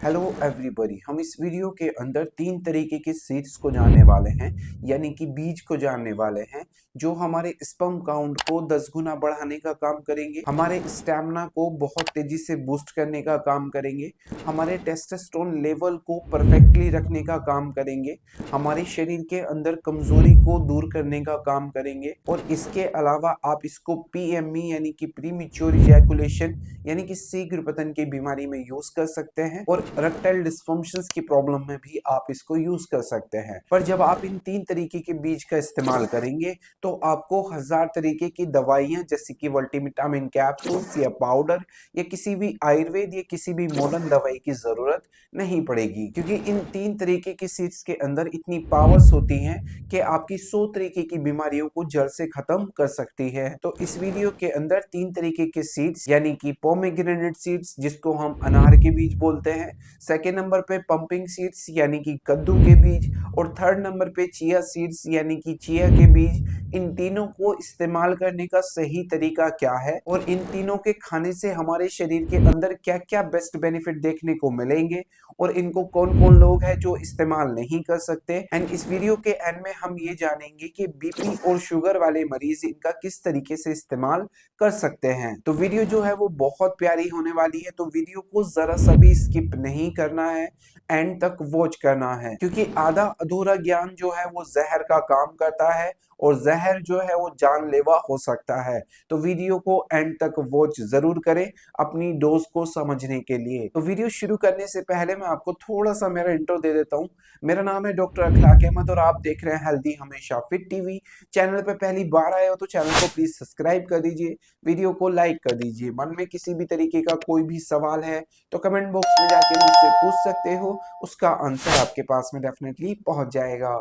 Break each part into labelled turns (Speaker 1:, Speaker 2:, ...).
Speaker 1: Hello everybody. हम इस video के अंदर तीन तरीके के सीड्स को जानने वाले हैं, यानी कि बीज को जानने वाले हैं, जो हमारे स्पर्म काउंट को 10 गुना बढ़ाने का काम करेंगे, हमारे स्टैमिना को बहुत तेजी से बूस्ट करने का काम करेंगे, हमारे टेस्टोस्टेरोन लेवल को परफेक्टली रखने का काम करेंगे, हमारे शरीर के अंदर कमजोरी को दूर करने का काम करेंगे। और इसके अलावा आप इसको PME यानी कि प्रीमेच्योर इजैकुलेशन यानी कि शीघ्र पतन की बीमारी में यूज कर सकते हैं, और इरेक्टाइल डिस्फंक्शंस की प्रॉब्लम में भी आप इसको यूज कर सकते हैं। पर जब आप इन तीन तरीके के बीज का इस्तेमाल करेंगे तो आपको 1000 तरीके की दवाइयां जैसे कि मल्टीविटामिन कैप्सूल्स या पाउडर या किसी भी आयुर्वेद या किसी भी मॉडर्न दवाई की जरूरत नहीं पड़ेगी, क्योंकि इन तीन तरीके की सीड्स के अंदर इतनी पावर्स होती हैं कि आपकी 100 तरीके की बीमारियों को जड़ से खत्म कर सकती है। तो इस वीडियो के अंदर तीन तरीके के सीड्स यानी कि पोमेग्रेनेट सीड्स जिसको हम अनार के बीज बोलते हैं, सेकेंड नंबर पे पंपिंग सीड्स यानी कि कद्दू के बीज, और थर्ड नंबर पे चिया सीड्स यानी कि चिया के बीज। इन तीनों को इस्तेमाल करने का सही तरीका क्या है और इन तीनों के खाने से हमारे शरीर के अंदर क्या क्या बेस्ट बेनिफिट देखने को मिलेंगे, और इनको कौन कौन लोग हैं जो इस्तेमाल नहीं कर सकते। एंड इस वीडियो के एंड में हम ये जानेंगे कि बीपी और शुगर वाले मरीज इनका किस तरीके से इस्तेमाल कर सकते हैं। तो वीडियो जो है वो बहुत प्यारी होने वाली है, तो वीडियो को जरा सा भी स्किप नहीं करना है, एंड तक वॉच करना है, क्योंकि आधा अधूरा ज्ञान जो है वो जहर का काम करता है, और जहर जो है वो जानलेवा हो सकता है। तो वीडियो को एंड तक वॉच जरूर करें अपनी डोज को समझने के लिए। तो वीडियो शुरू करने से पहले मैं आपको थोड़ा सा मेरा इंट्रो दे देता हूँ। मेरा नाम है डॉक्टर अखलाक अहमद और आप देख रहे हैं हेल्दी हमेशा फिट टीवी। चैनल पे पहली बार आए हो तो चैनल को प्लीज सब्सक्राइब कर दीजिए, वीडियो को लाइक कर दीजिए। मन में किसी भी तरीके का कोई भी सवाल है तो कमेंट बॉक्स में जाके मुझसे पूछ सकते हो, उसका आंसर आपके पास में डेफिनेटली पहुंच जाएगा।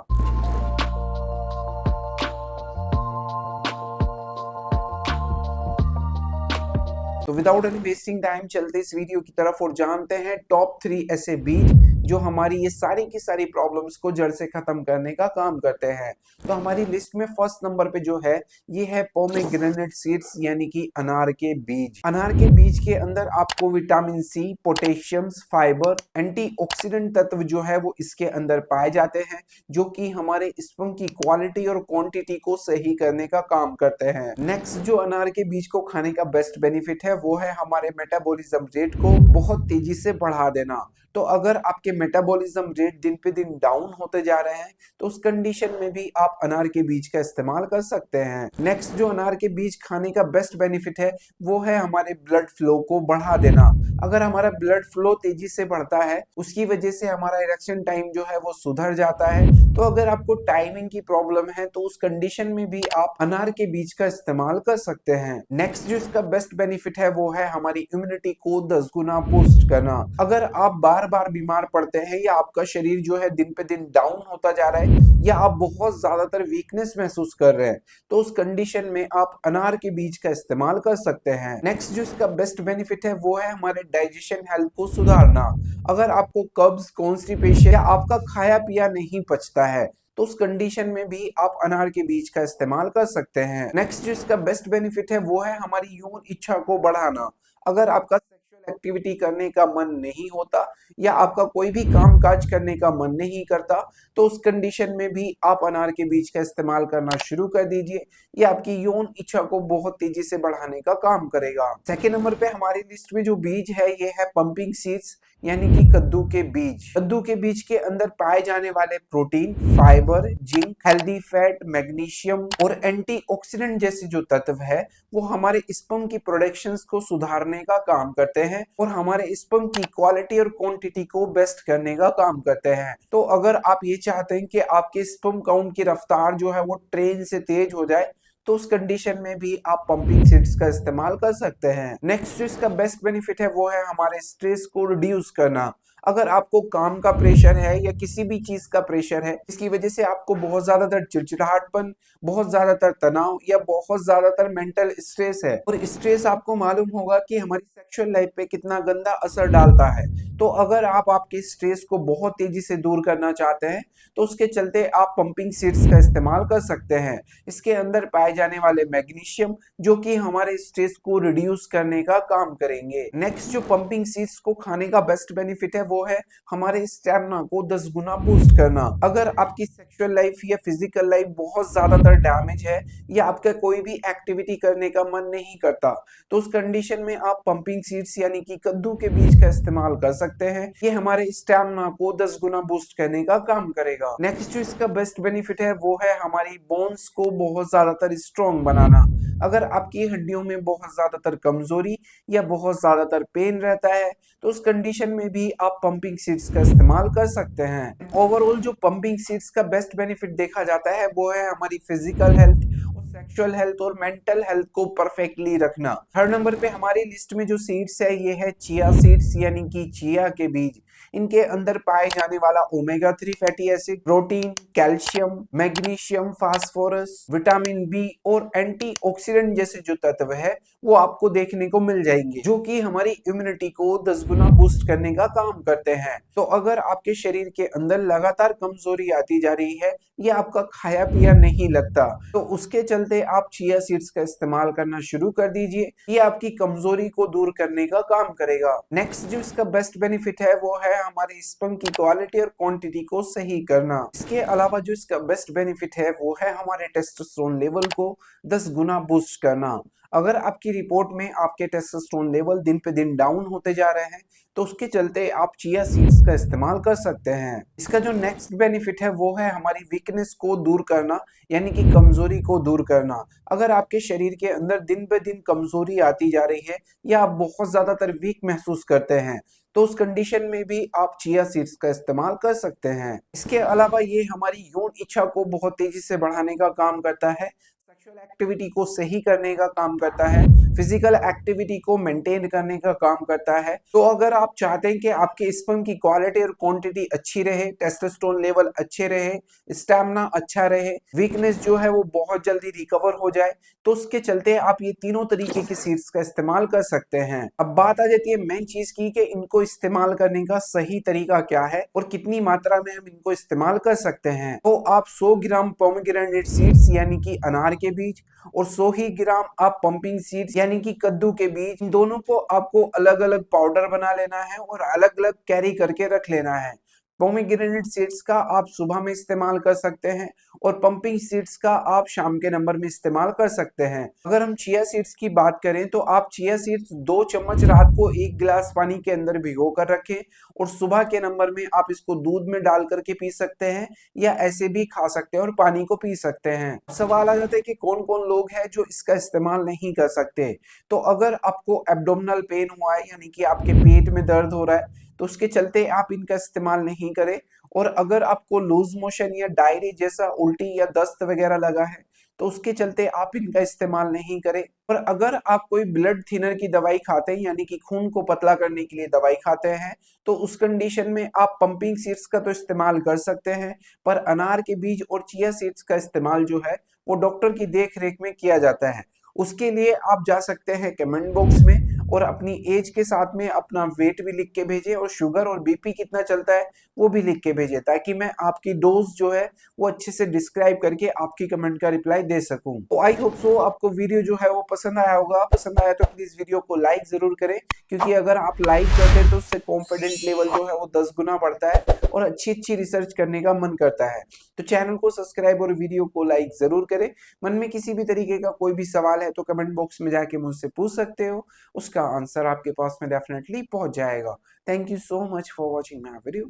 Speaker 1: तो विदाउट एनी वेस्टिंग टाइम चलते इस वीडियो की तरफ और जानते हैं टॉप 3 ऐसे बीज जो हमारी ये सारी की सारी प्रॉब्लम्स को जड़ से खत्म करने का काम करते हैं। तो हमारी लिस्ट में फर्स्ट नंबर पे जो है ये है पोमेग्रेनेट सीड्स यानी कि अनार के बीज। अनार के बीज के अंदर आपको vitamin C, potassium, fibre, antioxidant तत्व जो है वो इसके अंदर पाए जाते हैं, जो कि हमारे स्पर्म की क्वालिटी और क्वांटिटी को सही करने का काम करते हैं। नेक्स्ट जो अनार के बीज को खाने का बेस्ट बेनिफिट है वो है हमारे मेटाबॉलिज्म रेट को बहुत तेजी से बढ़ा देना। तो अगर आपके मेटाबॉलिज्म रेट दिन पे दिन डाउन होते जा रहे हैं तो उस कंडीशन में भी आप अनार के बीज का इस्तेमाल कर सकते हैं। नेक्स्ट जो अनार के बीज खाने का बेस्ट बेनिफिट है वो है हमारे ब्लड फ्लो को बढ़ा देना। अगर हमारा ब्लड फ्लो तेजी से बढ़ता है उसकी वजह से हमारा इरेक्शन टाइम जो है वो सुधर जाता है। तो अगर आपको टाइमिंग की प्रॉब्लम है तो उस कंडीशन में भी आप अनार के बीज का इस्तेमाल कर सकते हैं। नेक्स्ट जो इसका बेस्ट बेनिफिट है वो है हमारी इम्यूनिटी को 10 गुना बूस्ट करना। अगर आप बार बार बीमार पड़ते हैं या आपका शरीर जो है दिन पे दिन डाउन होता जा रहा है या आप बहुत ज्यादातर वीकनेस महसूस कर रहे हैं तो उस कंडीशन में आप अनार के बीज का इस्तेमाल कर सकते हैं। नेक्स्ट जो इसका बेस्ट बेनिफिट है वो है हमारे डाइजेशन हेल्थ को सुधारना। अगर आपको कब्ज, कॉन्स्टिपेशन या आपका खाया पिया नहीं पचता है तो उस कंडीशन में भी आप अनार के बीज का इस्तेमाल कर सकते हैं। नेक्स्ट जो इसका बेस्ट बेनिफिट है वो है हमारी यौन इच्छा को बढ़ाना। अगर आपका सेक्सुअल एक्टिविटी करने का मन नहीं होता या आपका कोई भी काम काज करने का मन नहीं करता तो उस कंडीशन में भी आप अनार के बीज का इस्तेमाल करना शुरू कर दीजिए। ये आपकी यौन इच्छा को बहुत तेजी से बढ़ाने का काम करेगा। सेकेंड नंबर पे हमारी लिस्ट में जो बीज है ये है पंपिंग सीड्स यानी कि कद्दू के बीज। कद्दू के बीज के अंदर पाए जाने वाले protein, fibre, zinc, healthy fat, magnesium और एंटीऑक्सीडेंट जैसे जो तत्व है वो हमारे स्पर्म की प्रोडक्शंस को सुधारने का काम करते हैं और हमारे स्पर्म की क्वालिटी और क्वांटिटी को बेस्ट करने का काम करते हैं। तो अगर आप ये चाहते हैं कि आपके स्पर्म काउंट की रफ्तार जो है वो ट्रेन से तेज हो जाए तो उस कंडीशन में भी आप पंपिंग सीड्स का इस्तेमाल कर सकते हैं। नेक्स्ट जो इसका बेस्ट बेनिफिट है वो है हमारे स्ट्रेस को रिड्यूस करना। अगर आपको काम का प्रेशर है या किसी भी चीज का प्रेशर है इसकी वजह से आपको बहुत ज्यादातर चिड़चिड़ाहटपन, बहुत ज्यादातर तनाव या बहुत ज्यादातर मेंटल स्ट्रेस है, और स्ट्रेस आपको मालूम होगा कि हमारी सेक्सुअल लाइफ पे कितना गंदा असर डालता है। तो अगर आप आपके स्ट्रेस को बहुत तेजी से दूर करना चाहते हैं तो उसके चलते आप पंपिंग सीड्स का इस्तेमाल कर सकते हैं। इसके अंदर पाए जाने वाले मैग्नीशियम जो कि हमारे स्ट्रेस को रिड्यूस करने का काम करेंगे। नेक्स्ट जो पंपिंग सीड्स को खाने का बेस्ट बेनिफिट है वो है हमारे स्टैमिना को 10 गुना बूस्ट करना। अगर आपकी सेक्सुअल लाइफ या फिजिकल लाइफ बहुत ज्यादातर डैमेज है या आपका कोई भी एक्टिविटी करने का मन नहीं करता, तो उस कंडीशन में आप पंपिंग सीड्स यानी कि कद्दू के बीज का इस्तेमाल कर सकते हैं। ये हमारे स्टैमिना को 10 गुना बूस्ट करने का काम करेगा। नेक्स्ट जो इसका बेस्ट बेनिफिट है वो है हमारी बोन्स को बहुत ज्यादातर स्ट्रॉन्ग बनाना। अगर आपकी हड्डियों में बहुत ज्यादातर कमजोरी या बहुत ज्यादातर पेन रहता है, तो उस कंडीशन में भी आप पंपिंग सीड्स का इस्तेमाल कर सकते हैं। ओवरऑल जो पंपिंग सीड्स का बेस्ट बेनिफिट देखा जाता है वो है हमारी फिजिकल हेल्थ, सेक्सुअल हेल्थ और मेंटल हेल्थ को परफेक्टली रखना। थर्ड नंबर पे हमारी लिस्ट में जो सीड्स है ये है चिया सीड्स यानी कि चिया के बीज। इनके अंदर पाए जाने वाला omega 3 fatty acid, protein, calcium, magnesium, phosphorus, vitamin B और एंटीऑक्सीडेंट जैसे जो तत्व है वो आपको देखने को मिल जाएंगे, जो कि हमारी इम्यूनिटी को 10 गुना बूस्ट करने का काम करते हैं। तो अगर आपके शरीर के अंदर लगातार कमजोरी आती जा रही है या आपका खाया पिया नहीं लगता, तो उसके चलते आप चिया सीड्स का इस्तेमाल करना शुरू कर दीजिए। ये आपकी कमजोरी को दूर करने का काम करेगा। नेक्स्ट जो इसका बेस्ट बेनिफिट है वो है हमारे स्पर्म की क्वालिटी और क्वांटिटी को सही करना। इसके अलावा जो इसका बेस्ट बेनिफिट है वो है हमारे टेस्टोस्टेरोन लेवल को 10 गुना बूस्ट करना। अगर आपकी रिपोर्ट में आपके टेस्टोस्टेरोन लेवल दिन पे दिन डाउन होते जा रहे हैं, तो उसके चलते आप चिया सीड्स का इस्तेमाल कर सकते हैं। इसका जो नेक्स्ट बेनिफिट है वो है हमारी वीकनेस को दूर करना यानी कि कमजोरी को दूर करना। अगर आपके शरीर के अंदर दिन पे दिन कमजोरी आती जा रही है या आप बहुत ज्यादातर वीक महसूस करते हैं, तो उस कंडीशन में भी आप चिया सीड्स का इस्तेमाल कर सकते हैं। इसके अलावा ये हमारी यौन इच्छा को बहुत तेजी से बढ़ाने का काम करता है, सेक्सुअल एक्टिविटी को सही करने का काम करता है, फिजिकल एक्टिविटी को मेंटेन करने का काम करता है। तो अगर आप चाहते हैं कि आपके स्पर्म की क्वालिटी और क्वांटिटी अच्छी रहे, टेस्टोस्टेरोन लेवल अच्छे रहे, स्टैमिना अच्छा रहे, वीकनेस जो है वो बहुत जल्दी रिकवर हो जाए, तो उसके चलते आप ये तीनों तरीके की सीड्स का इस्तेमाल कर सकते हैं। अब बात आ जाती है मेन चीज की कि इनको इस्तेमाल करने का सही तरीका क्या है और कितनी मात्रा में हम इनको इस्तेमाल कर सकते हैं। तो आप 100 ग्राम पोमेग्रेनेट सीड्स यानी कि अनार के बीज और 100 ही ग्राम आप पंपिंग सीड्स यानी कि कद्दू के बीज, इन दोनों को आपको अलग अलग पाउडर बना लेना है और अलग अलग कैरी करके रख लेना है। पोमेग्रेनेट सीड्स का आप सुबह में इस्तेमाल कर सकते हैं और पंपिंग सीड्स का आप शाम के नंबर में इस्तेमाल कर सकते हैं। अगर हम चिया सीड्स की बात करें तो आप चिया सीड्स 2 चम्मच रात को 1 गिलास पानी के अंदर भिगो कर रखें और सुबह के नंबर में आप इसको दूध में डाल करके पी सकते हैं या ऐसे भी खा सकते हैं और पानी को पी सकते हैं। सवाल आ जाता है कि कौन कौन लोग हैं जो इसका इस्तेमाल नहीं कर सकते। तो अगर आपको एब्डोमिनल पेन हुआ है यानी कि आपके पेट में दर्द हो रहा है, तो उसके चलते आप इनका इस्तेमाल नहीं करें। और अगर आपको लूज मोशन या डायरी जैसा उल्टी या दस्त वगैरह लगा है, तो उसके चलते आप इनका इस्तेमाल नहीं करें। और अगर आप कोई ब्लड थिनर की दवाई खाते हैं यानी कि खून को पतला करने के लिए दवाई खाते हैं, तो उस कंडीशन में आप पंपिंग सीड्स का तो इस्तेमाल कर सकते हैं, पर अनार के बीज और चिया सीड्स का इस्तेमाल जो है वो डॉक्टर की देख रेख में किया जाता है। उसके लिए आप जा सकते हैं कमेंट बॉक्स में और अपनी एज के साथ में अपना वेट भी लिख के भेजें और शुगर और बीपी कितना चलता है वो भी लिख के भेजें, ताकि मैं आपकी डोज जो है वो अच्छे से डिस्क्राइब करके आपकी कमेंट का रिप्लाई दे सकूं। तो आई होप सो आपको वीडियो जो है वो पसंद आया होगा। पसंद आया तो प्लीज वीडियो को लाइक जरूर करें, क्योंकि अगर आप लाइक करते हैं तो उससे कॉन्फिडेंट लेवल जो है वो 10 गुना बढ़ता है और अच्छी अच्छी रिसर्च करने का मन करता है। तो चैनल को सब्सक्राइब और वीडियो को लाइक जरूर करें। मन में किसी भी तरीके का कोई भी सवाल है तो कमेंट बॉक्स में जाके मुझसे पूछ सकते हो, उसका आंसर आपके पास में डेफिनेटली पहुंच जाएगा। Thank you so much for watching my video.